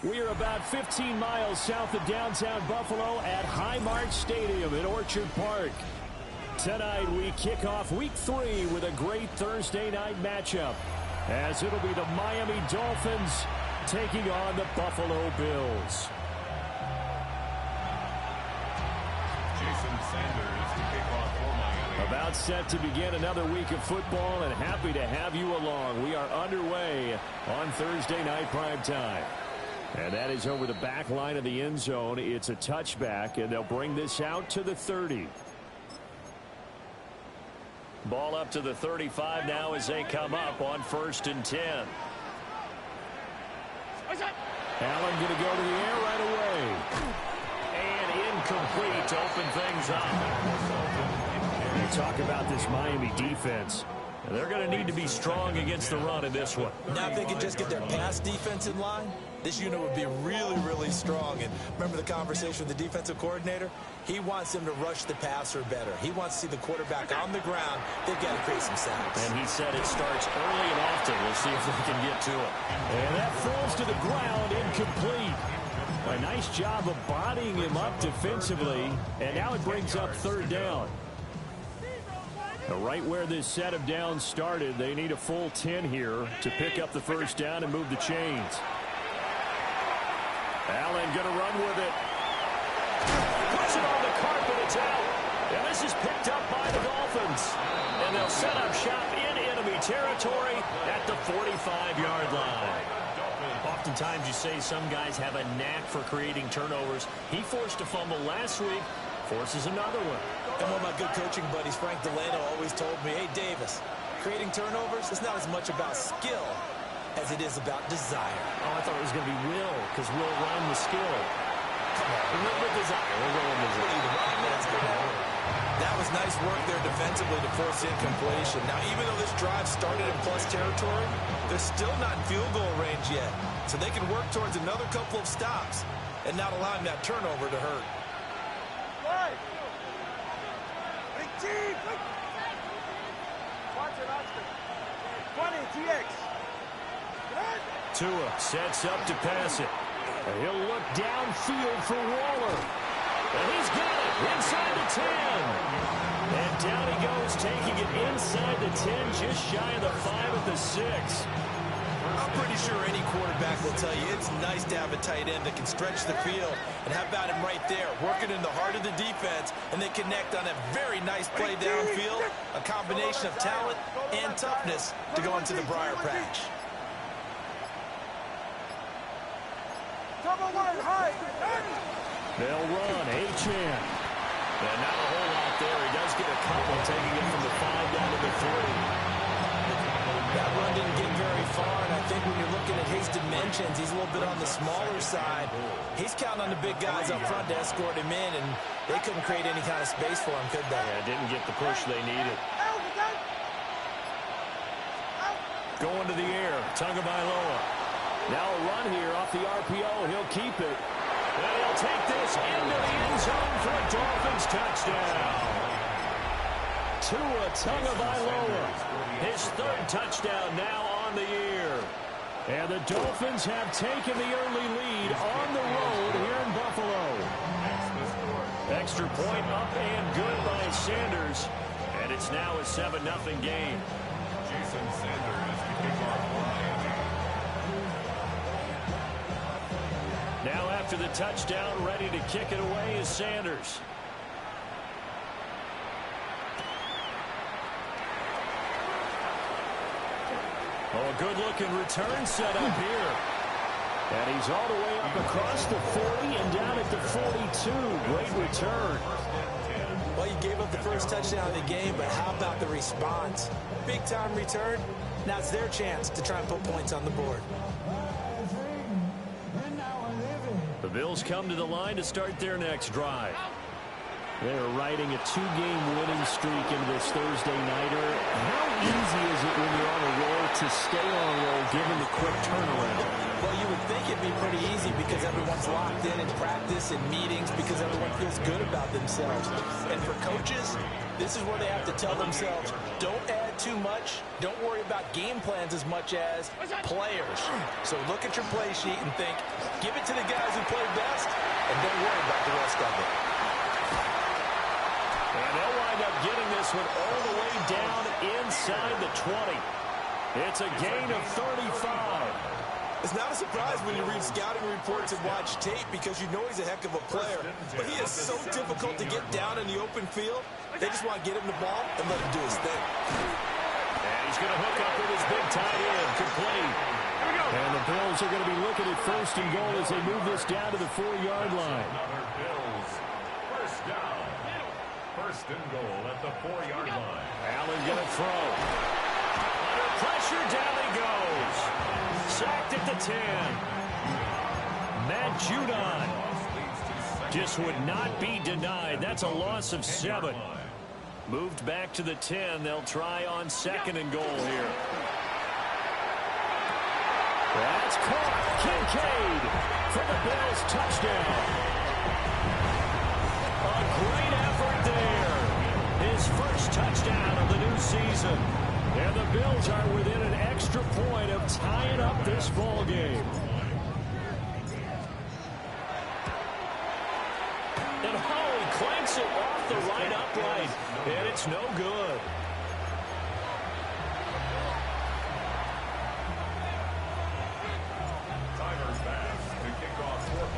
We are about 15 miles south of downtown Buffalo at Highmark Stadium in Orchard Park. Tonight we kick off Week 3 with a great Thursday night matchup, as it'll be the Miami Dolphins taking on the Buffalo Bills. About set to begin another week of football, and happy to have you along. We are underway on Thursday night prime time. And that is over the back line of the end zone. It's a touchback, and they'll bring this out to the 30. Ball up to the 35 now as they come up on 1st and 10. Allen going to go to the air right away. And incomplete to open things up. You talk about this Miami defense. They're going to need to be strong against the run in this one. Now if they could just get their pass defense in line, this unit would be really, really strong. And remember the conversation with the defensive coordinator? He wants them to rush the passer better. He wants to see the quarterback on the ground. They've got to create some sacks. And he said it starts early and often. We'll see if they can get to it. And that falls to the ground, incomplete. A nice job of bodying him up defensively. And now it brings up 3rd down. Right where this set of downs started, they need a full 10 here to pick up the 1st down and move the chains. Allen going to run with it. Puts it on the carpet. It's out. And this is picked up by the Dolphins. And they'll set up shop in enemy territory at the 45-yard line. Oftentimes you say some guys have a knack for creating turnovers. He forced a fumble last week. Forces another one. And one of my good coaching buddies, Frank Delano, always told me, hey, Davis, creating turnovers is not as much about skill as it is about desire. Oh, I thought it was going to be will, because will rhyme with skill. Come on, we'll go with desire. We'll go with desire. That was nice work there defensively to force incompletion. Now, even though this drive started in plus territory, they're still not in field goal range yet. So they can work towards another couple of stops and not allowing that turnover to hurt. Tua sets up to pass it. He'll look downfield for Waller. And he's got it inside the 10. And down he goes, taking it inside the 10, just shy of the 5 at the 6. I'm pretty sure any quarterback will tell you it's nice to have a tight end that can stretch the field. And how about him right there, working in the heart of the defense, and they connect on a very nice play downfield, a combination of talent and toughness to go into the briar patch. They'll run, Achane. And not a whole lot there. He does get a couple, taking it from the 5 down to the 3. That run didn't get very far, and I think when you're looking at his dimensions, he's a little bit on the smaller side. He's counting on the big guys up front to escort him in, and they couldn't create any kind of space for him, could they? Yeah, didn't get the push they needed. Going to the air, Tagovailoa. Now a run here off the RPO. He'll keep it. And he'll take this into the end zone for a Dolphins touchdown. Tua Tagovailoa, his 3rd touchdown now on the year. And the Dolphins have taken the early lead on the road here in Buffalo. Extra point up and good by Sanders. And it's now a 7-0 game. Jason Sanders to kick off. Now after the touchdown, ready to kick it away is Sanders. Oh, a good-looking return set up here. And he's all the way up across the 40 and down at the 42. Great return. Well, you gave up the first touchdown of the game, but how about the response? Big-time return. Now it's their chance to try and put points on the board. The Bills come to the line to start their next drive. They're riding a 2-game winning streak into this Thursday nighter. How easy is it when you're on a roll to stay on a roll given the quick turnaround? Well, you would think it'd be pretty easy because everyone's locked in practice and meetings because everyone feels good about themselves. And for coaches, this is where they have to tell themselves, don't add too much. Don't worry about game plans as much as players. So look at your play sheet and think, give it to the guys who play best, and don't worry about the rest of it. And they'll wind up getting this one all the way down inside the 20. It's a gain of 35. It's not a surprise when you read scouting reports and watch tape because you know he's a heck of a player. But he is so difficult to get down in the open field. They just want to get him the ball and let him do his thing. And he's going to hook up with his big tight end, complete. And the Bills are going to be looking at first and goal as they move this down to the 4-yard line. First down. First and goal at the 4-yard line. Allen going to throw. Under pressure, down he goes. Sacked at the 10. Matt Judon just would not be denied. That's a loss of 7. Moved back to the 10. They'll try on second and goal here. That's caught. Kincaid for the Bills touchdown. A great effort there. His first touchdown of the new season. And the Bills are within an extra point of tying up this ball game. And Holly clanks it off the right upright. And it's no good.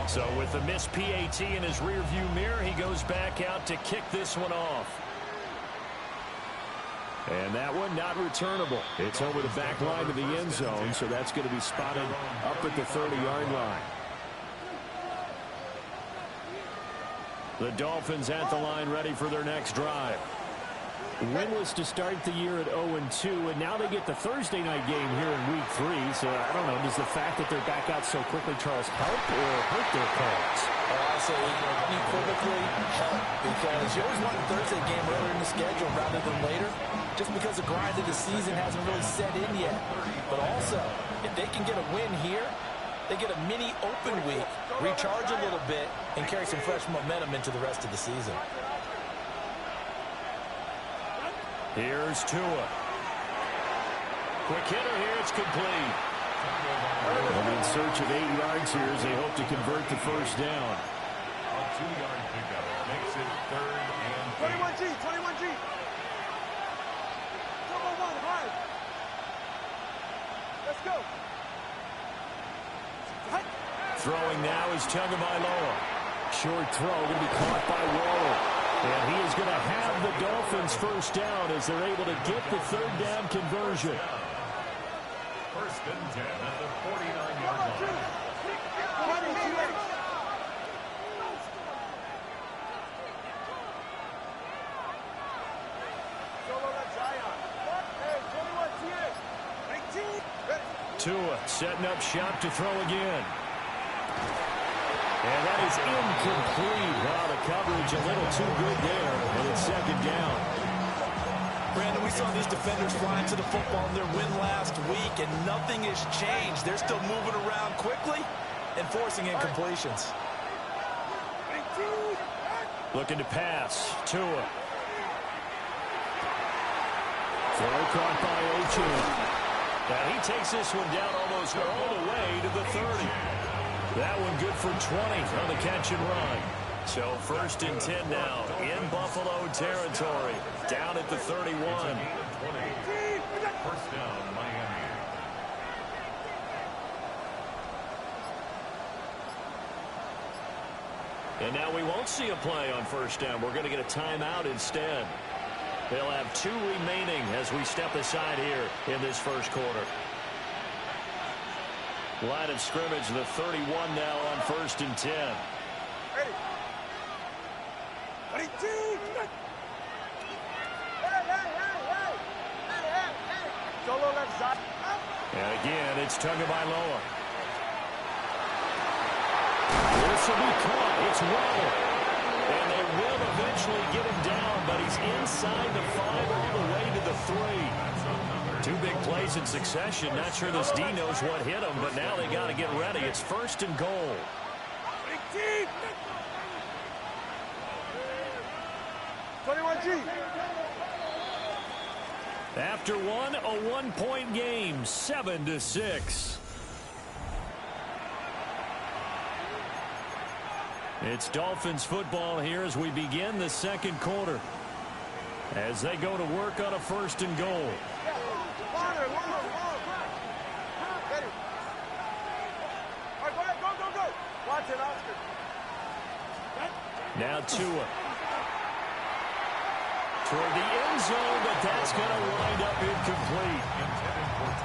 So with the missed PAT in his rearview mirror, he goes back out to kick this one off. And that one not returnable. It's over the back line of the end zone, so that's going to be spotted up at the 30-yard line. The Dolphins at the line ready for their next drive. Winless to start the year at 0-2, and now they get the Thursday night game here in Week 3. So, I don't know, does the fact that they're back out so quickly, Charles, help or hurt their cause? I say unequivocally help, because you always want a Thursday game earlier in the schedule rather than later, just because the grind of the season hasn't really set in yet. But also, if they can get a win here, they get a mini open week, recharge a little bit, and carry some fresh momentum into the rest of the season. Here's Tua. Quick hitter here, it's complete. And in search of 8 yards here as they hope to convert the first down. A 2-yard pickup makes it 3rd and 21G, 21G. Come on, one, high. Let's go. Throwing now is Tagovailoa. Short throw going to be caught by Waller. And he is going to have the Dolphins first down as they're able to get the 3rd down conversion. First and 10 at the 49-yard line. Tua setting up shop to throw again. And that is incomplete. Wow, the coverage a little too good there. And it's 2nd down. Brandon, we saw these defenders flying to the football in their win last week, and nothing has changed. They're still moving around quickly and forcing incompletions. Looking to pass. Tua. Throw caught by Ochoa. And he takes this one down almost all the way to the 30. That one good for 20 on the catch and run. So 1st and 10 now in Buffalo territory. Down at the 31. First down, Miami. And now we won't see a play on first down. We're going to get a timeout instead. They'll have 2 remaining as we step aside here in this first quarter. Line of scrimmage, the 31 now on 1st and 10. Ready. 22. Solo left side. And again, it's Tagovailoa. This will be caught. It's Waller. And they will eventually get him down, but he's inside the 5 all the way to the 3. 2 big plays in succession. Not sure this D knows what hit him, but now they got to get ready. It's 1st and goal. 21G. After one, a one-point game, 7-6. It's Dolphins football here as we begin the second quarter. As they go to work on a 1st and goal. Now Tua. Toward the end zone, but that's going to wind up incomplete.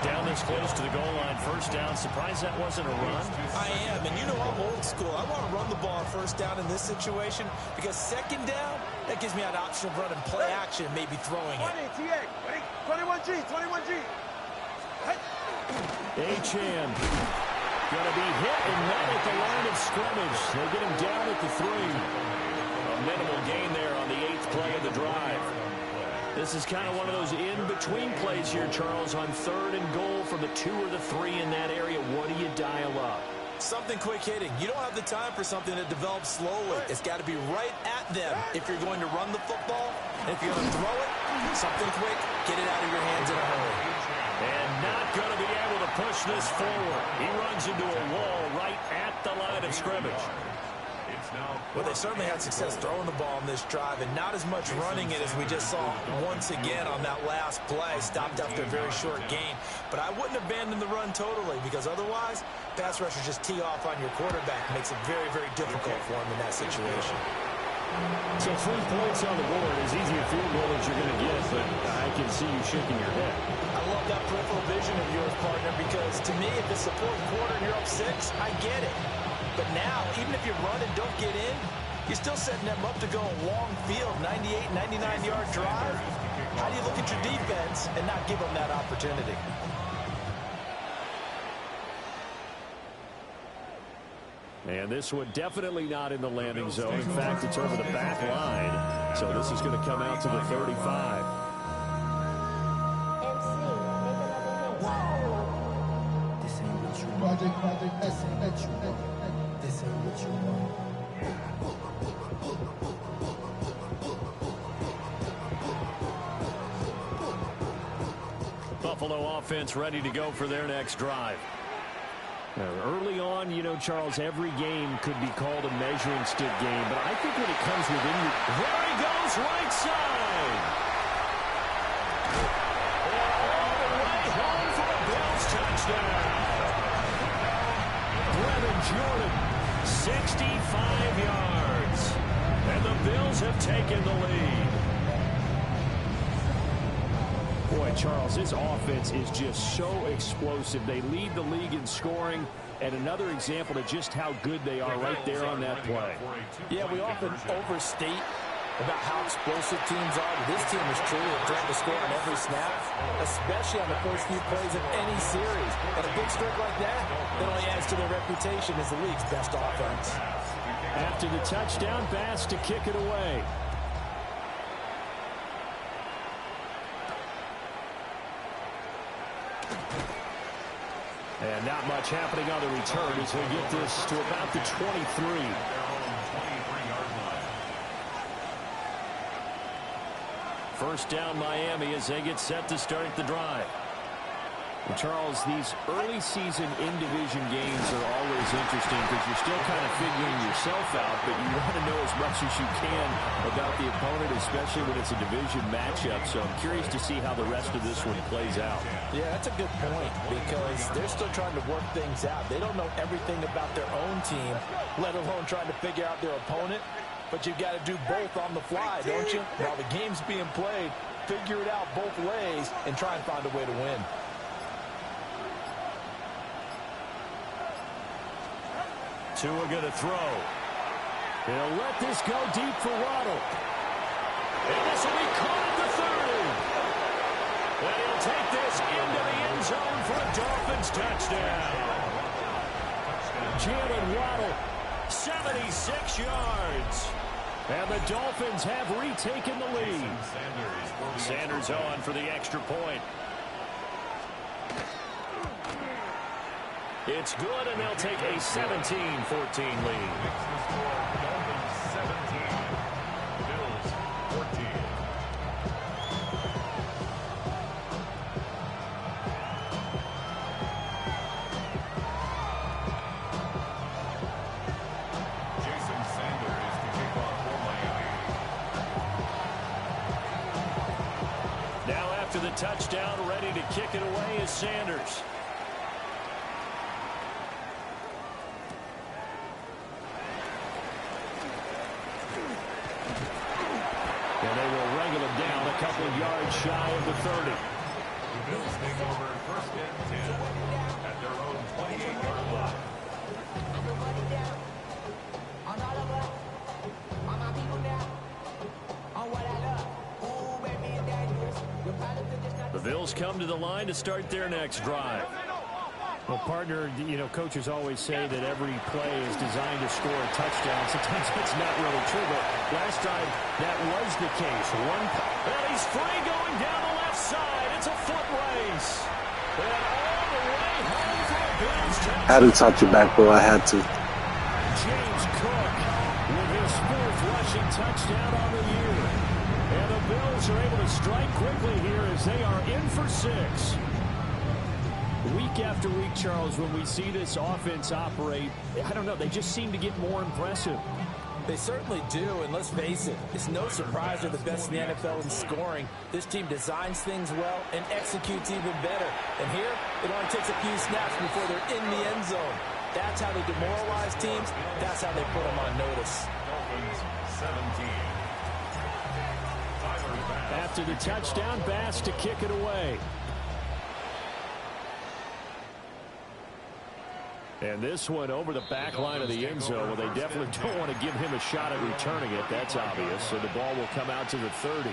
Down this close to the goal line, 1st down. Surprised that wasn't a run? I am, and you know I'm old school. I want to run the ball on 1st down in this situation because 2nd down, that gives me an option of running play action, maybe throwing it. 21G, 21G. Achane going to be hit and not at the line of scrimmage. They get him down at the 3. A minimal gain there on the 8th play of the drive. This is kind of one of those in-between plays here, Charles, on 3rd and goal from the 2 or the 3 in that area. What do you dial up? Something quick hitting. You don't have the time for something that develops slowly. It's got to be right at them if you're going to run the football. And if you're going to throw it, something quick, get it out of your hands in a hurry. And not going to be able to push this forward. He runs into a wall right at the line of scrimmage. Well, they certainly had success throwing the ball in this drive and not as much running it as we just saw once again on that last play. Stopped after a very short gain. But I wouldn't abandon the run totally because otherwise, pass rushers just tee off on your quarterback. Makes it very, very difficult for him in that situation. So 3 points on the board is easy a field goal that you're going to get, but I can see you shaking your head. I love that peripheral vision of yours, partner, because to me, if it's the 4th quarter and you're up 6, I get it. But now, even if you run and don't get in, you're still setting them up to go a long field, 98, 99-yard drive. How do you look at your defense and not give them that opportunity? And this one definitely not in the landing zone. In fact, it's over the back line. So this is going to come out to the 35. This ain't what you want. This ain't what you want. Buffalo offense ready to go for their next drive. Now, early on, you know, Charles, every game could be called a measuring stick game, but I think when it comes within you, there he goes, right side. All the way home for a Bills touchdown. Brevin Jordan, 65 yards, and the Bills have taken the lead. Boy, Charles, this offense is just so explosive. They lead the league in scoring, and another example of just how good they are right there on that play. Yeah, we often overstate about how explosive teams are, but this team is truly a threat to score on every snap, especially on the first few plays of any series. And a big streak like that only adds to their reputation as the league's best offense. After the touchdown, Bass to kick it away. And not much happening on the return as they get this to about the 23. First down Miami as they get set to start the drive. And Charles, these early season in-division games are always interesting because you're still kind of figuring yourself out, but you want to know as much as you can about the opponent, especially when it's a division matchup. So I'm curious to see how the rest of this one plays out. Yeah, that's a good point because they're still trying to work things out. They don't know everything about their own team, let alone trying to figure out their opponent. But you've got to do both on the fly, don't you? While the game's being played, figure it out both ways and try and find a way to win. Tua going to throw. He'll let this go deep for Waddle. And this will be caught at the 30. And he'll take this into the end zone for a Dolphins touchdown. Jalen Waddle, 76 yards. And the Dolphins have retaken the lead. Sanders on for the extra point. It's good, and they'll take a 17-14 lead. after the touchdown, ready to kick it away is Sanders. And they will wrangle him down a couple of yards shy of the 30. The Bills take over 1st and 10 at their own 28-yard line. The Bills come to the line to start their next drive. Well, partner, you know, coaches always say that every play is designed to score a touchdown. Sometimes that's not really true, but last time that was the case. And he's free going down the left side. It's a foot race. And all the way home for a Bills touchdown. I had to touch it back, bro. I had to. James Cook with his 4th rushing touchdown on the year. And the Bills are able to strike quickly here as they are in for 6. Week after week, Charles, when we see this offense operate, I don't know, they just seem to get more impressive. They certainly do, and let's face it, it's no surprise they're the best in the NFL in scoring. This team designs things well and executes even better. And here, it only takes a few snaps before they're in the end zone. That's how they demoralize teams. That's how they put them on notice. Dolphins 17. After the touchdown, Bass to kick it away. And this one over the back line of the end zone. Well, they definitely don't want to give him a shot at returning it. That's obvious. So the ball will come out to the 30.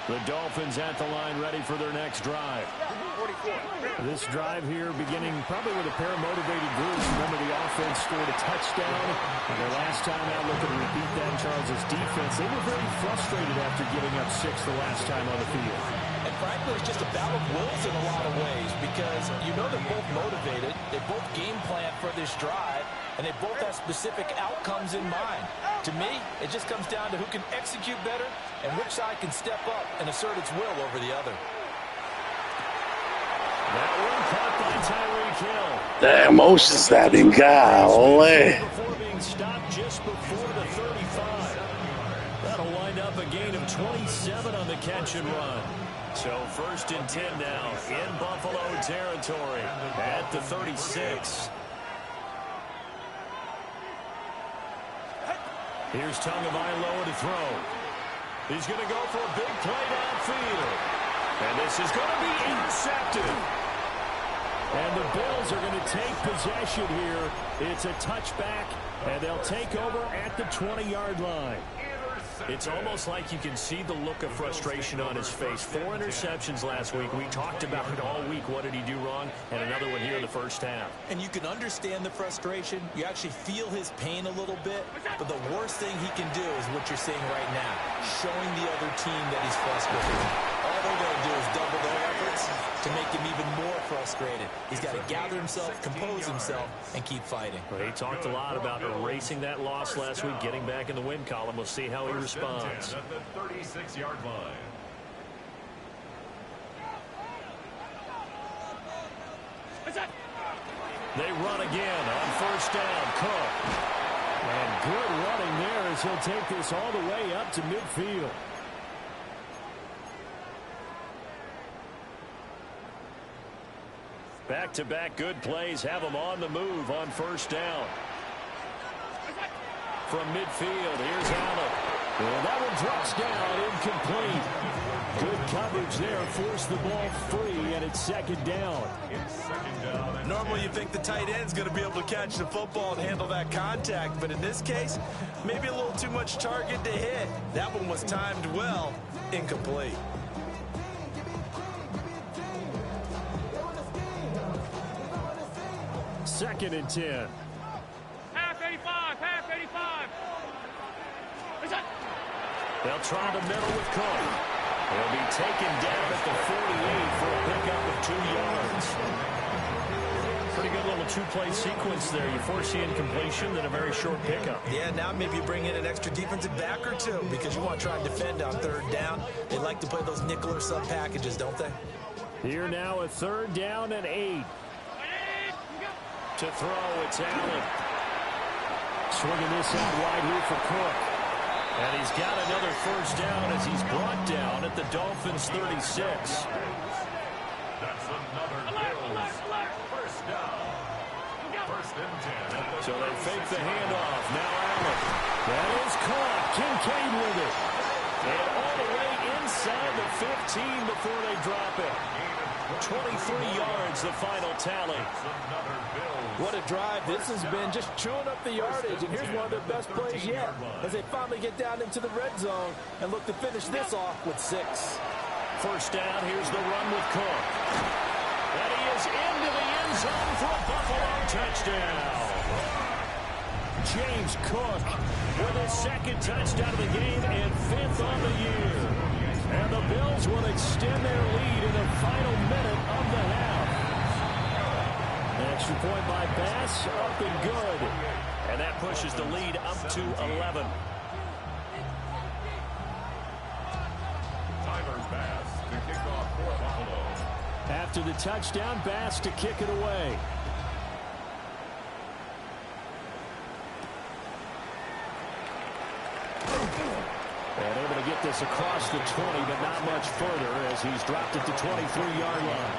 The Dolphins at the line ready for their next drive. This drive here beginning probably with a pair of motivated groups. Remember, the offense scored a touchdown. And their last time out looking to repeat that in Charles' defense. They were very frustrated after giving up 6 the last time on the field. And frankly, it's just a battle of wills in a lot of ways because you know they're both motivated. They both game plan for this drive, and they both have specific outcomes in mind. To me, it just comes down to who can execute better and which side can step up and assert its will over the other. That one caught by Tyreek Hill. Damn, motion snapping, golly. Before being stopped just before the 35. That'll wind up a gain of 27 on the catch and run. So 1st and 10 now in Buffalo territory at the 36. Here's Tagovailoa to throw. He's going to go for a big play downfield. And this is going to be intercepted. And the Bills are going to take possession here. It's a touchback, and they'll take over at the 20-yard line. It's almost like you can see the look of frustration on his face. 4 interceptions last week. We talked about it all week. What did he do wrong? And another one here in the first half. And you can understand the frustration. You actually feel his pain a little bit. But the worst thing he can do is what you're seeing right now, showing the other team that he's frustrated. All they're going to do is double their efforts to make him even more frustrated. He's got to gather himself, compose himself, and keep fighting. Well, he talked a lot about erasing that loss last week, getting back in the win column. We'll see how he responds. At the 36-yard line. They run again on 1st down. Cook. And good running there as he'll take this all the way up to midfield. Back-to-back good plays have them on the move on 1st down. From midfield, here's Allen. And that one drops down, incomplete. Good coverage there, forced the ball free, and it's 2nd down. Normally you think the tight end's going to be able to catch the football and handle that contact, but in this case, maybe a little too much target to hit. That one was timed well, incomplete. Second and 10. Half 85, half 85. They'll try the middle with Cook. He'll be taken down at the 48 for a pickup of 2 yards. Pretty good little 2-play sequence there. You force the incompletion, then a very short pickup. Yeah, now maybe you bring in an extra defensive back or two because you want to try and defend on 3rd down. They like to play those nickel or sub packages, don't they? Here now a 3rd down and 8. To throw, it's Allen. Swinging this out wide here for Cook. And he's got another first down as he's brought down at the Dolphins' 36. That's another Bills first down. First and 10. So they fake the handoff. Now Allen. That is caught. Kincaid with it. And all the way inside the 15 before they drop it. 23 yards, the final tally. What a drive. This has been just chewing up the yardage, and here's one of their best plays yet as they finally get down into the red zone and look to finish this off with 6. First down, here's the run with Cook. And he is into the end zone for a Buffalo touchdown. James Cook with his second touchdown of the game and 5th on the year. And the Bills will extend their lead in the final minute of the half. An extra point by Bass, up and good. And that pushes the lead up to 11. Tyler Bass to kick off for Buffalo. After the touchdown, Bass to kick it away. And able to get this across the 20, but not much further as he's dropped at the 23-yard line.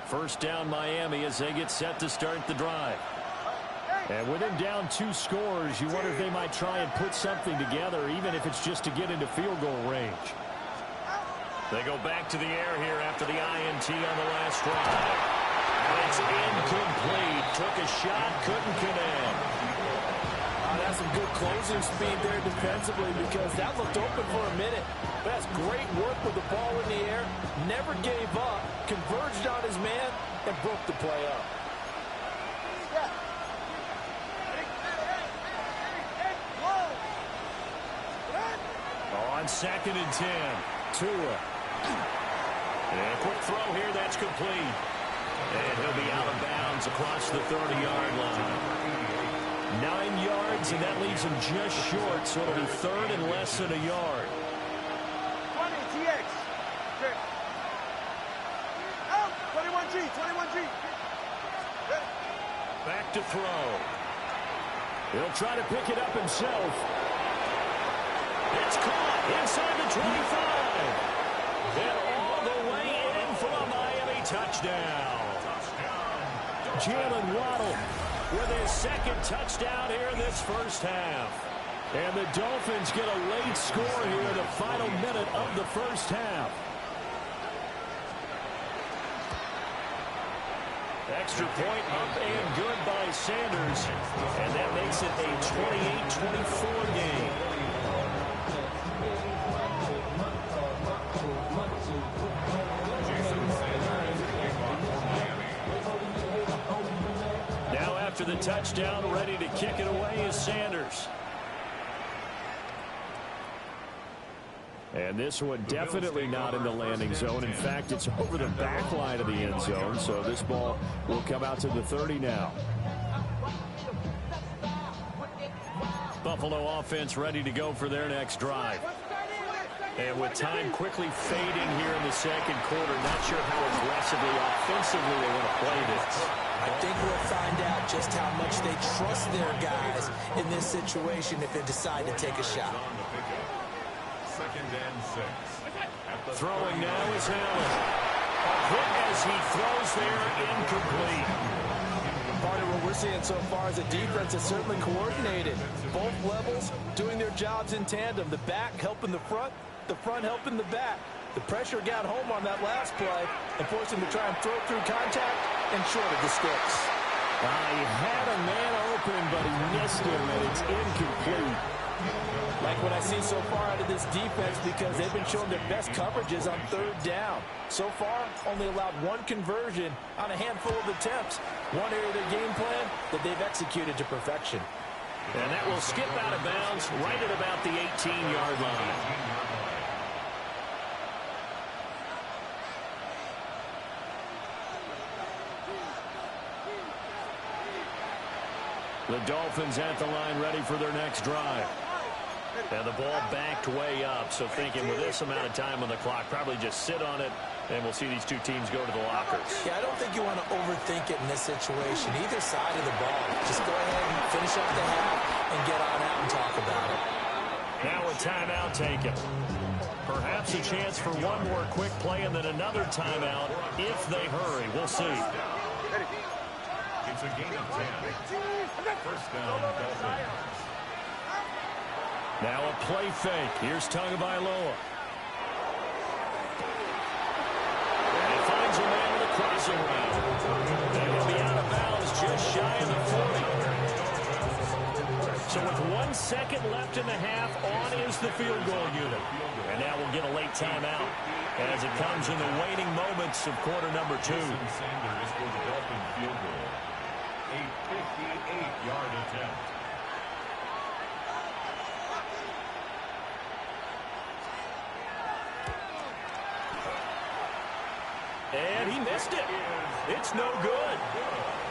First down Miami as they get set to start the drive. And with him down 2 scores, you wonder if they might try and put something together, even if it's just to get into field goal range. They go back to the air here after the INT on the last drive. And it's incomplete. Took a shot, couldn't connect. That's some good closing speed there defensively because that looked open for a minute. That's great work with the ball in the air. Never gave up, converged on his man, and broke the play up. On 2nd and 10, Tua. And a quick throw here, that's complete. And he'll be out of bounds across the 30-yard line. 9 yards, and that leaves him just short, so it'll be 3rd and less than a yard. 20, TX. Okay. Out, 21G, 21G. Back to throw. He'll try to pick it up himself. It's caught inside the 25. And all the way in for a Miami touchdown. Jalen Waddle with his 2nd touchdown here in this first half. And the Dolphins get a late score here in the final minute of the first half. Extra point up and good by Sanders. And that makes it a 28-24 game. Now after the touchdown, ready to kick it away is Sanders. And this one definitely not in the landing zone. In fact, it's over the back line of the end zone. So this ball will come out to the 30 now. Buffalo offense ready to go for their next drive. And with time quickly fading here in the second quarter, not sure how aggressively, offensively they want to play this. I think we'll find out just how much they trust their guys in this situation if they decide to take a shot. 2nd and 6. Throwing now is Allen. A hit as he throws there, incomplete. Part of what we're seeing so far is the defense is certainly coordinated. Both levels doing their jobs in tandem. The back helping the front helping the back. The pressure got home on that last play and forced him to try and throw through contact and short of the sticks. He had a man open, but he missed him, and it's incomplete. Like what I see so far out of this defense because they've been showing their best coverages on 3rd down. So far, only allowed 1 conversion on a handful of attempts. One area of their game plan that they've executed to perfection. And that will skip out of bounds right at about the 18-yard line. The Dolphins at the line ready for their next drive. And the ball backed way up, so thinking with this amount of time on the clock, probably just sit on it, and we'll see these two teams go to the lockers. Yeah, I don't think you want to overthink it in this situation. Either side of the ball. Just go ahead and finish up the half and get on out and talk about it. Now a timeout taken. Perhaps a chance for one more quick play and then another timeout if they hurry. We'll see. It's a gain of 10. First down, Dolphins. Now a play fake. Here's Tagovailoa. And he finds a man with a crossing route. They're going to be out of bounds just shy of the 40. So with 1 second left in the half, on is the field goal unit. And now we'll get a late timeout as it comes in the waning moments of quarter number 2. Sanders for the Dolphin field goal. A 58-yard attempt. And he missed it. It's no good.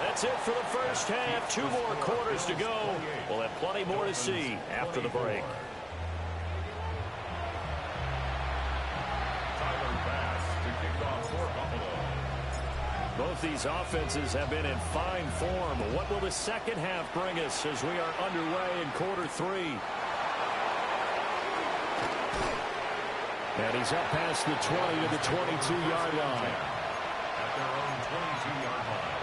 That's it for the first half. 2 more quarters to go. We'll have plenty more to see after the break. Both these offenses have been in fine form. What will the second half bring us as we are underway in quarter 3? And he's up past the 20 to the 22-yard line. At their own 22-yard line.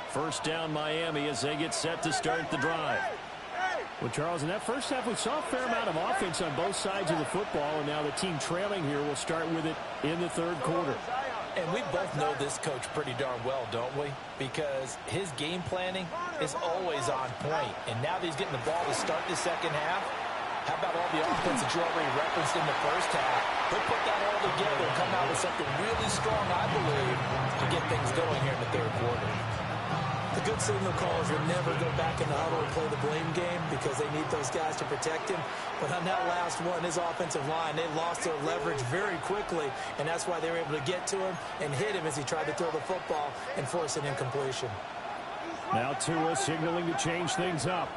First down Miami as they get set to start the drive. Well, Charles, in that first half, we saw a fair amount of offense on both sides of the football, and now the team trailing here will start with it in the third quarter. And we both know this coach pretty darn well, don't we? Because his game planning is always on point. And now that he's getting the ball to start the second half, how about all the offense that you already referenced in the first half? He'll put that all together and come out with something really strong, I believe, to get things going here in the third quarter. The good signal callers will never go back in the huddle and play the blame game because they need those guys to protect him. But on that last one, his offensive line, they lost their leverage very quickly, and that's why they were able to get to him and hit him as he tried to throw the football and force an incompletion. Now Tua signaling to change things up.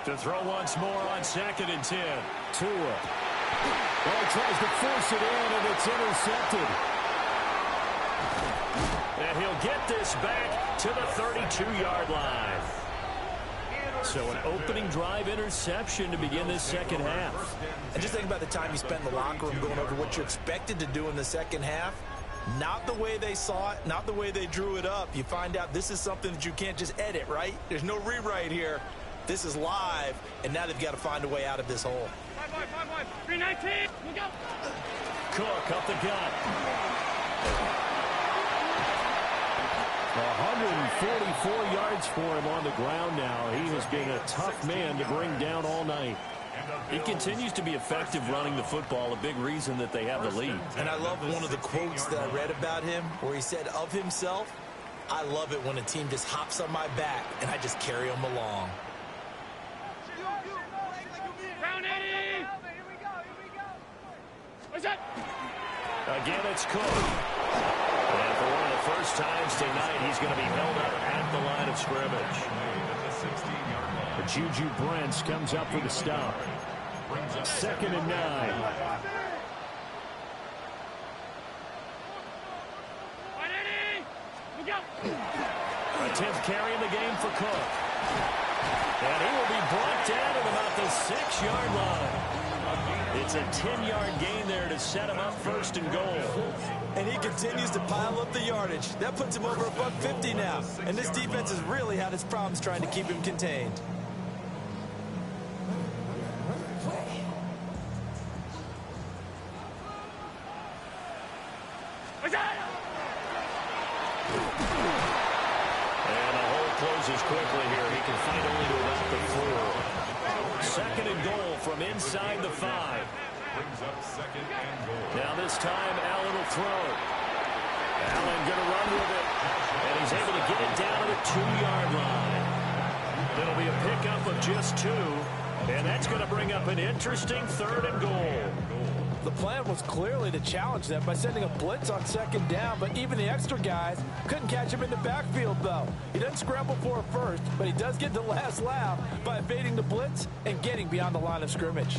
To throw once more on 2nd and 10. Tua. Well, he tries to force it in, and it's intercepted. And he'll get this back to the 32-yard line. So an opening drive interception to begin this second half. And just think about the time you spent in the locker room going over what you're expected to do in the second half. Not the way they saw it, not the way they drew it up. You find out this is something that you can't just edit, right? There's no rewrite here. This is live, and now they've got to find a way out of this hole. 319. Go. Cook up the gut. 144 yards for him on the ground now. He has been a tough man to bring down all night. He continues to be effective running the football, a big reason that they have the lead. And I love one of the quotes that I read about him where he said of himself, I love it when a team just hops on my back and I just carry them along. Again, it's Cook. And for one of the first times tonight, he's going to be held up at the line of scrimmage. Juju Brents comes up for the stop. 2nd and 9. A 10th carry in the game for Cook. And he will be brought down at about the 6-yard line. It's a 10-yard gain there to set him up 1st and goal. And he continues to pile up the yardage. That puts him over $150 now. And this defense has really had its problems trying to keep him contained. And the hole closes quickly here. He can find only to about the 4. 2nd and goal from inside the 5. Brings up 2nd and goal. Now this time, Allen will throw. Allen going to run with it. And he's able to get it down to the 2-yard line. It'll be a pickup of just 2. And that's going to bring up an interesting 3rd and goal. The plan was clearly to challenge them by sending a blitz on second down, but even the extra guys couldn't catch him in the backfield, though. He doesn't scramble for a first, but he does get the last laugh by evading the blitz and getting beyond the line of scrimmage.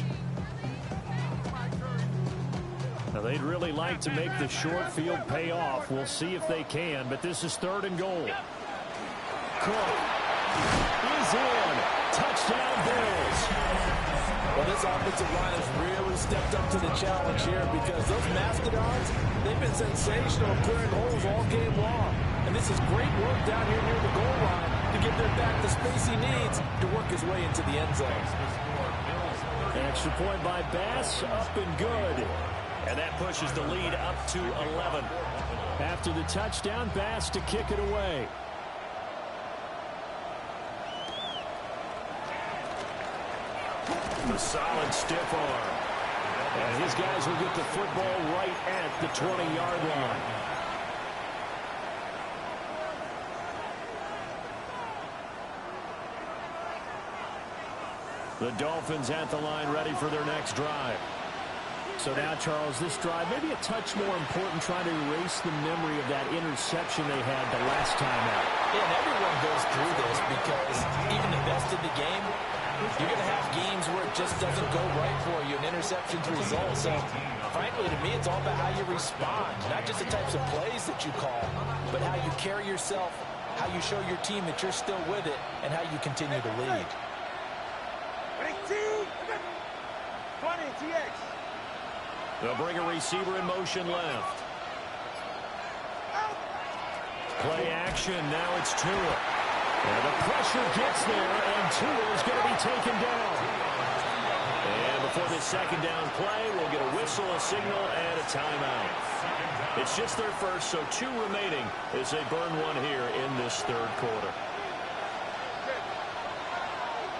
Now, they'd really like to make the short field pay off. We'll see if they can, but this is 3rd and goal. Cook is in. Touchdown, Bills. Well, this offensive line has really stepped up to the challenge here because those Mastodons, they've been sensational clearing holes all game long. And this is great work down here near the goal line to give their back the space he needs to work his way into the end zone. Extra point by Bass, up and good. And that pushes the lead up to 11. After the touchdown, Bass to kick it away. The solid stiff arm. And his guys will get the football right at the 20-yard line. The Dolphins at the line ready for their next drive. So now, Charles, this drive maybe a touch more important, trying to erase the memory of that interception they had the last time out. Yeah, and everyone goes through this because even the best in the game, you're going to have games where it just doesn't go right for you, and interceptions result. So, frankly, to me, it's all about how you respond, not just the types of plays that you call, but how you carry yourself, how you show your team that you're still with it, and how you continue to lead. 20, TX. They'll bring a receiver in motion left. Play action. Now it's Tua. And the pressure gets there, and Tua is going to be taken down. And before this second down play, we'll get a whistle, a signal, and a timeout. It's just their first, so 2 remaining as they burn one here in this 3rd quarter.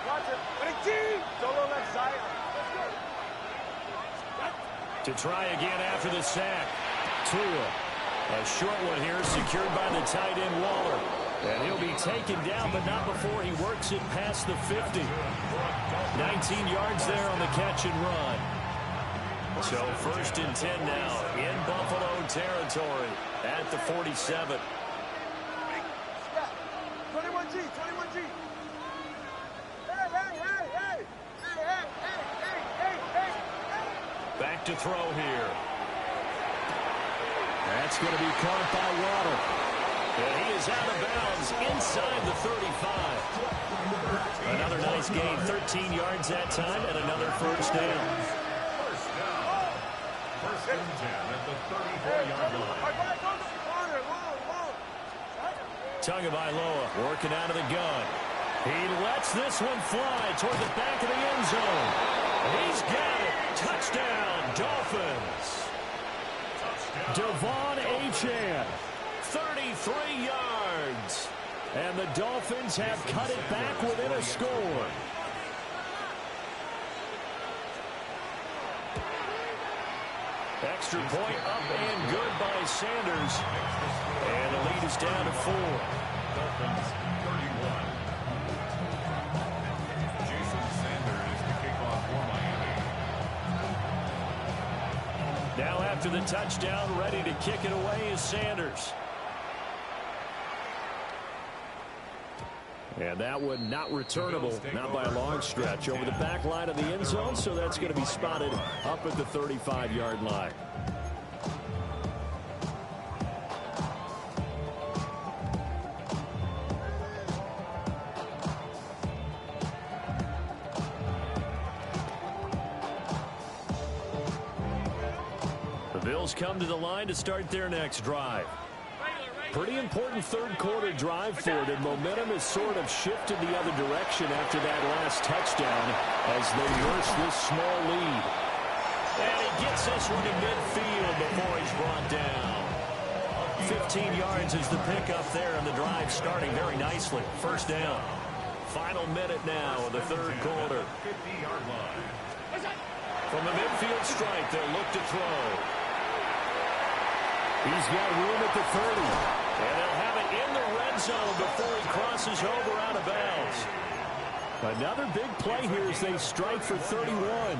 Watch it. 20, solo left side. To try again after the sack. Tua. A short one here secured by the tight end Waller. And he'll be taken down, but not before he works it past the 50. 19 yards there on the catch and run. So 1st and 10 now in Buffalo territory at the 47. 21G, 21G. Back to throw here. That's going to be caught by Waddle. And he is out of bounds inside the 35. Another nice gain, 13 yards that time, and another first down. First and 10 at the 34-yard line. Tagovailoa working out of the gun. He lets this one fly toward the back of the end zone. He's got it. Touchdown, Dolphins. Devon Achane, 33 yards. And the Dolphins have cut it back within a score. Extra point up and good by Sanders. And the lead is down to 4. Dolphins 31. Jason Sanders to kick off for Miami. Now after the touchdown, ready to kick it away is Sanders. And that one not returnable, not by a long stretch, over the back line of the end zone, so that's going to be spotted up at the 35-yard line. The Bills come to the line to start their next drive. Pretty important third quarter drive for them. Momentum has sort of shifted the other direction after that last touchdown as they nurse this small lead. And he gets this one to midfield before he's brought down. 15 yards is the pickup there, and the drive starting very nicely. First down. Final minute now of the third quarter. 50-yard line. From the midfield strike, they'll look to throw. He's got room at the 30. And they'll have it in the red zone before he crosses over out of bounds. Another big play here as they strike for 31.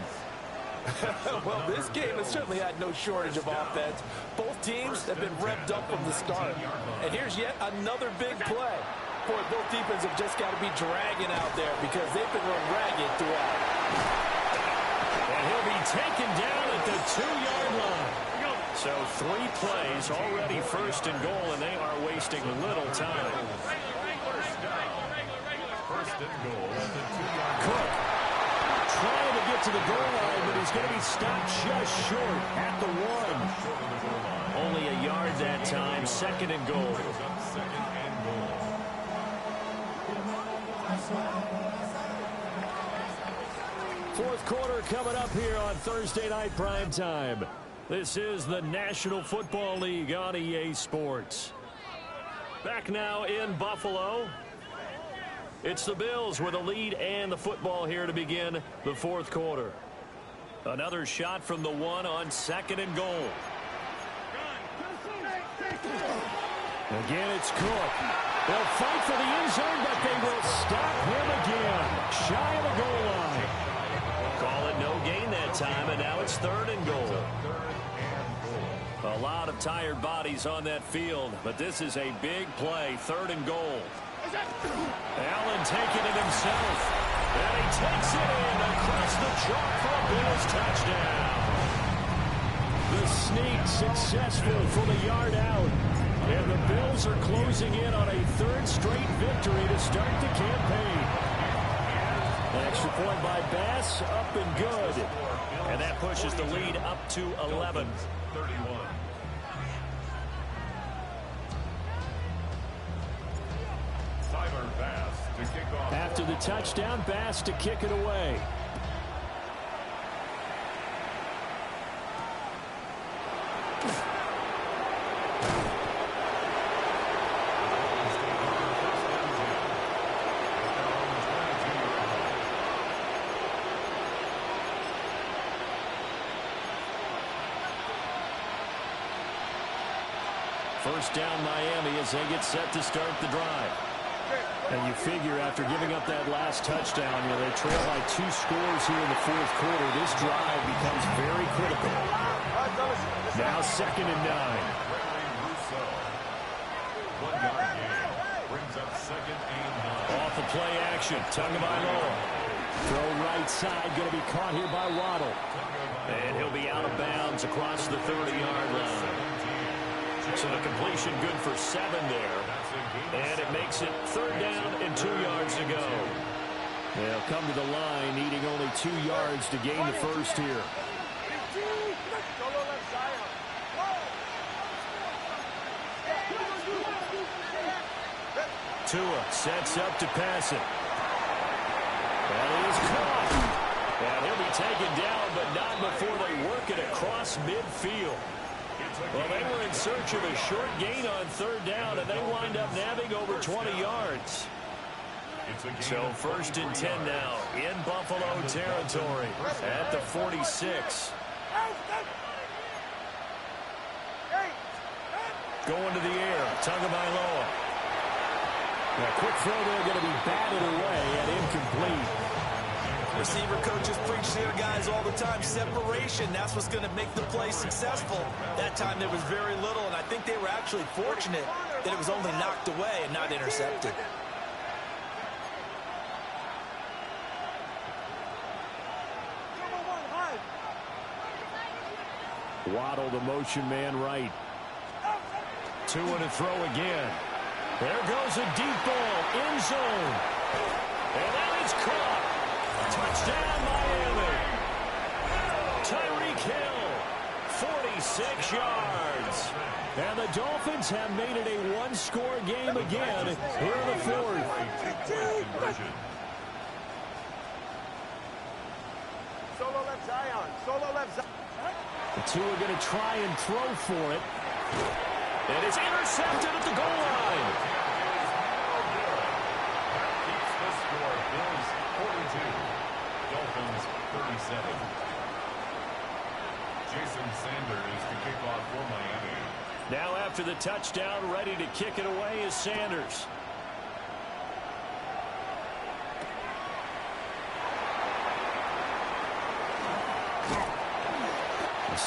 Well, this game has certainly had no shortage of offense. Both teams have been revved up from the start. And here's yet another big play. Boy, both defenses have just got to be dragging out there because they've been run ragged throughout. And he'll be taken down at the 2-yard line. So 3 plays, already first and goal, and they are wasting little time. First and goal at the 2-yard line. Cook trying to get to the goal line, but he's going to be stopped just short at the 1. Only a yard that time, second and goal. Second and goal. Fourth quarter coming up here on Thursday Night Primetime. This is the National Football League on EA Sports. Back now in Buffalo. It's the Bills with a lead and the football here to begin the fourth quarter. Another shot from the 1 on second and goal. Again, it's Cook. They'll fight for the end zone, but they will stop him again. Shy of the goal line. Call it no gain that time, and now it's third and goal. A lot of tired bodies on that field, but this is a big play, third and goal. Allen taking it himself, and he takes it in across the chalk for a Bills touchdown. The sneak successful from a yard out, and the Bills are closing in on a third straight victory to start the campaign. An extra point by Bass, up and good. And that pushes the lead up to 11. 31. Tyler Bass to kick off. After the touchdown, Bass to kick it away. First down Miami as they get set to start the drive. And you figure after giving up that last touchdown, they trail by 2 scores here in the fourth quarter. This drive becomes very critical. Now second and 9. 1-yard gain. Brings up second and 9. Off the play action. Tagovailoa. Throw right side. Going to be caught here by Waddle. And he'll be out of bounds across the 30-yard line. So the completion good for 7 there. And it makes it third down and 2 yards to go. They'll come to the line needing only 2 yards to gain the first here. Tua sets up to pass it. And he is caught. And he'll be taken down, but not before they work it across midfield. Well, they were in search of a short gain on third down, and they wind up nabbing over 20 yards. So first and 10 now in Buffalo territory at the 46. Going to the air, Tagovailoa. A quick throw there going to be batted away and incomplete. Receiver coaches preach to their guys all the time. Separation, that's what's going to make the play successful. That time there was very little, and I think they were actually fortunate that it was only knocked away and not intercepted. Waddle, the motion man right. Two and a throw again. There goes a deep ball, end zone. And that is caught. Touchdown, Miami. Tyreek Hill, 46 yards. And the Dolphins have made it a one-score game again here in the fourth. Solo left Zion. Solo left Zion. The two are going to try and throw for it. And it's intercepted at the goal line. Keeps the score. Bills 42. Dolphins 37. Jason Sanders to kick off for Miami. Now after the touchdown, ready to kick it away is Sanders.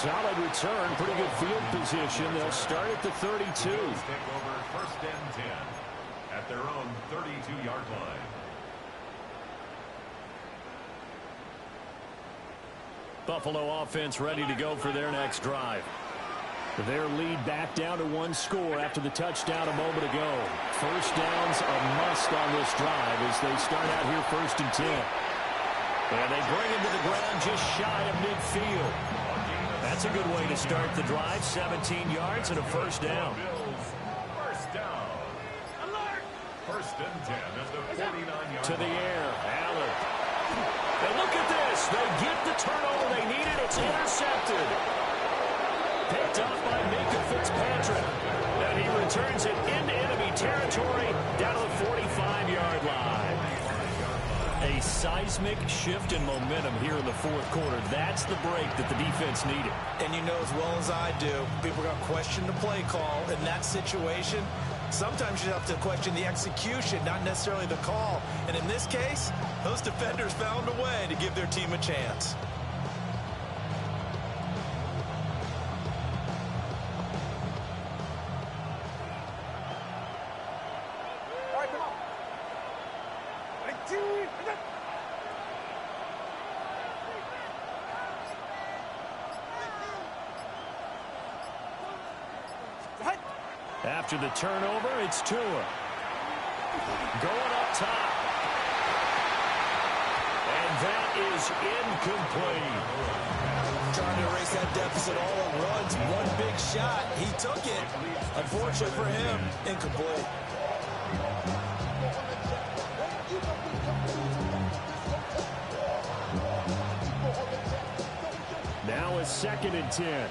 Solid return, pretty good field position. They'll start at the 32. Take over first and 10 at their own 32-yard line. Buffalo offense ready to go for their next drive. Their lead back down to one score after the touchdown a moment ago. First down's a must on this drive as they start out here first and 10. And they bring him to the ground just shy of midfield. That's a good way to start the drive. 17 yards and a first down. First down. First and 10 at the 49-yard to the air. Allen. And look at this. They get the turnover they needed. It's intercepted. Picked off by Minka Fitzpatrick. And he returns it into enemy territory down to the 45-yard line. A seismic shift in momentum here in the fourth quarter. That's the break that the defense needed. And you know as well as I do, people are going to question the play call in that situation. Sometimes you have to question the execution, not necessarily the call. And in this case, those defenders found a way to give their team a chance. After the turnover, it's Tua. Going up top. And that is incomplete. Trying to erase that deficit all at once. One big shot. He took it. Unfortunately for him, incomplete. Now it's second and 10.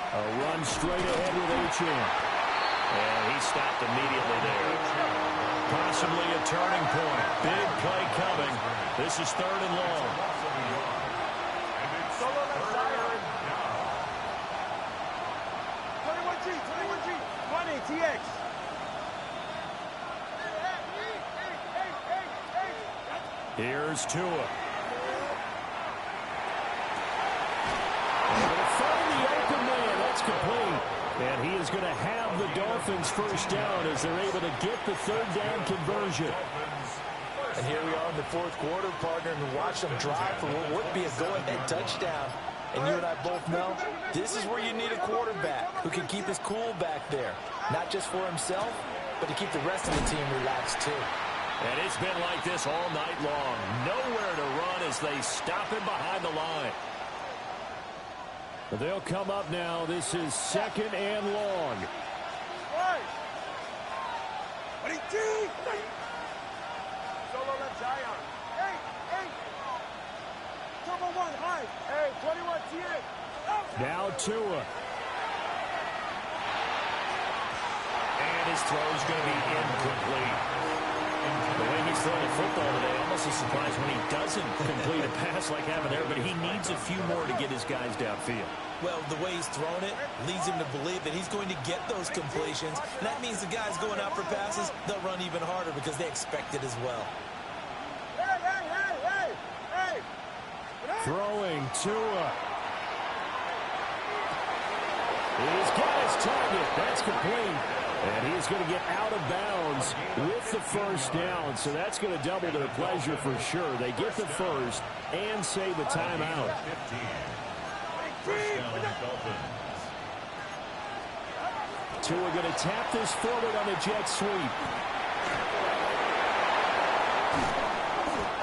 A run straight ahead with Achane. And he stopped immediately there. Possibly a turning point. Big play coming. This is third and long. Solo left side. 21G. 20, TX. Here's Tua. Complete. And he is going to have the Dolphins first down as they're able to get the third down conversion. And here we are in the fourth quarter, partner, and watch them drive for what would be a go-ahead touchdown. And you and I both know this is where you need a quarterback who can keep his cool back there. Not just for himself, but to keep the rest of the team relaxed too. And it's been like this all night long. Nowhere to run as they stop him behind the line. They'll come up now. This is second and long. Solo left Zion. Hey. Turbo 1, high. Hey, 21 TX. Now Tua. And his throw is going to be incomplete. The way he's throwing the football today, almost a surprise when he doesn't complete a pass like having there, but he needs a few more to get his guys downfield. Well, the way he's thrown it leads him to believe that he's going to get those completions. And that means the guys going out for passes, they'll run even harder because they expect it as well. Hey. Throwing Tua. He's got his target. That's complete. And he's going to get out of bounds with the first down. So that's going to double their pleasure for sure. They get the first and save the timeout. Tua going to tap this forward on a jet sweep.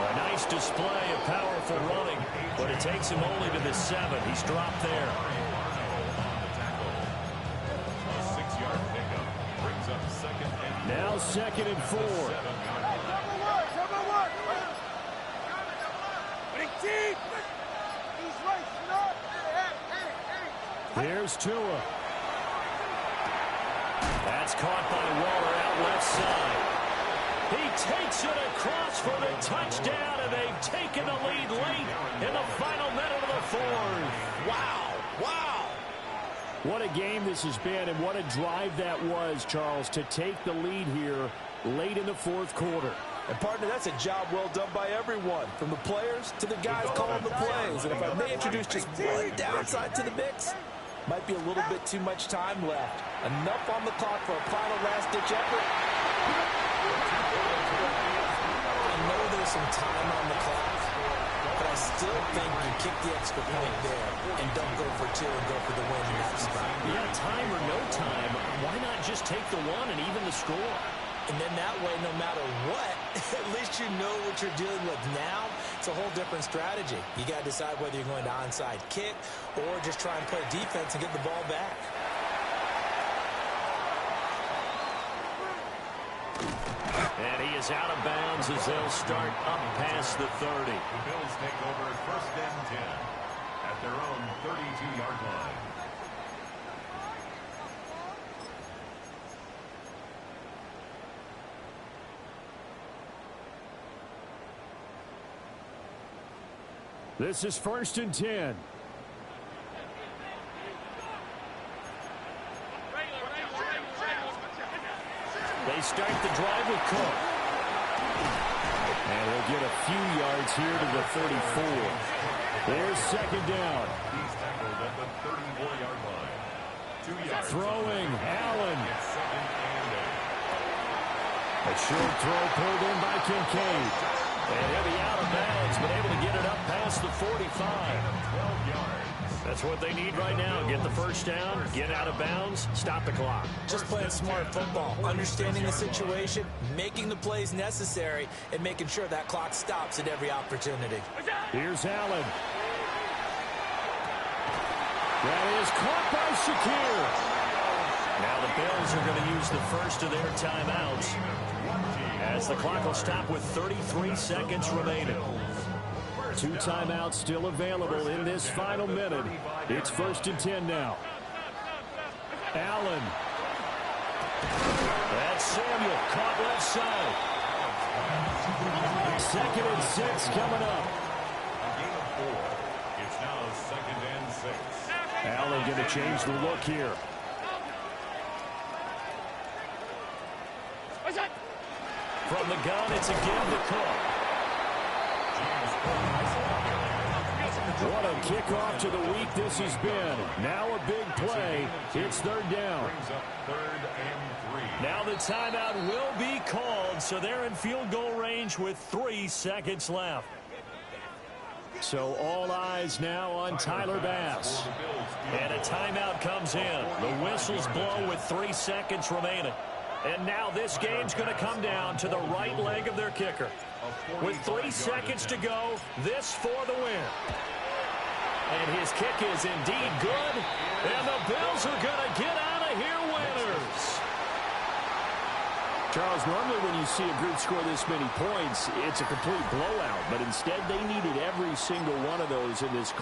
A nice display of powerful running, but it takes him only to the 7. He's dropped there. Now second and 4. Here's Tua. That's caught by Waller out left side. He takes it across for the touchdown, and they've taken the lead late in the final minute of the fourth. Wow. What a game this has been, and what a drive that was, Charles, to take the lead here late in the fourth quarter. And, partner, that's a job well done by everyone, from the players to the guys calling the plays. And if I may introduce just one downside to the mix, might be a little bit too much time left. Enough on the clock for a final last-ditch effort. I know there's some time on the clock, but I still think you kick the extra point there and don't go for two and go for the win in that spot. Yeah, time or no time, why not just take the one and even the score? And then that way, no matter what, at least you know what you're dealing with now. It's a whole different strategy. You got to decide whether you're going to onside kick or just try and play defense and get the ball back. And he is out of bounds as they'll start up past the 30. The Bills take over 1st and 10 at their own 32-yard line. This is 1st and 10. They start the drive with Cook. And he'll get a few yards here to the 34. There's 2nd down. He's tackled at the 34-yard line. 2 yards. Throwing, Allen. It's 2nd and 8. A short throw pulled in by Kincaid. And he'll be out of bounds, but able to get it up past the 45. 12 yards. That's what they need right now. Get the 1st down, get out of bounds, stop the clock. Just playing smart football, understanding the situation, making the plays necessary, and making sure that clock stops at every opportunity. Here's Allen. That is caught by Shakir. Now the Bills are going to use the first of their timeouts as the clock will stop with 33 seconds remaining. 2 timeouts still available in this final minute. It's 1st and 10 now. Allen. That's Samuel caught left side. 2nd and 6 coming up. A gain of 4. It's now 2nd and 6. Allen going to change the look here. From the gun, it's again to Cook. What a kickoff to the week this has been. Now a big play. It's 3rd down. Brings up 3rd and 3. Now the timeout will be called, so they're in field goal range with 3 seconds left. So all eyes now on Tyler Bass. And a timeout comes in. The whistles blow with 3 seconds remaining. And now this game's going to come down to the right leg of their kicker. With 3 seconds to go, this for the win. And his kick is indeed good. And the Bills are going to get out of here winners. Charles, normally when you see a group score this many points, it's a complete blowout. But instead, they needed every single one of those in this